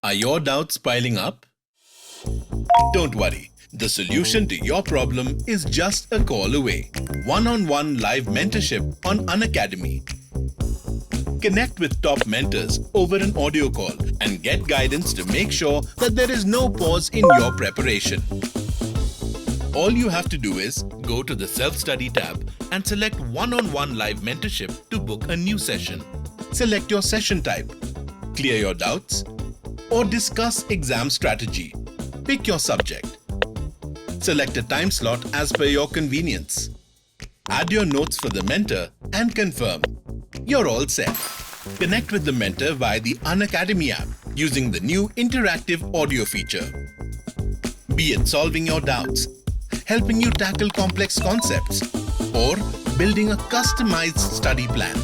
Are your doubts piling up? Don't worry. The solution to your problem is just a call away. One-on-one live mentorship on Unacademy. Connect with top mentors over an audio call and get guidance to make sure that there is no pause in your preparation. All you have to do is go to the Self-Study tab and select One-on-One Live Mentorship to book a new session. Select your session type, clear your doubts, or discuss exam strategy. Pick your subject. Select a time slot as per your convenience. Add your notes for the mentor and confirm. You're all set. Connect with the mentor via the Unacademy app using the new interactive audio feature. Be it solving your doubts, helping you tackle complex concepts, or building a customized study plan.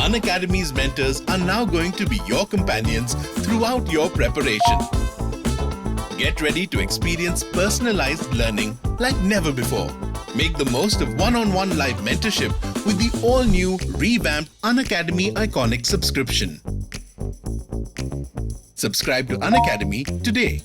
Unacademy's mentors are now going to be your companions throughout your preparation. Get ready to experience personalized learning like never before. Make the most of one-on-one live mentorship with the all-new revamped Unacademy Iconic subscription. Subscribe to Unacademy today.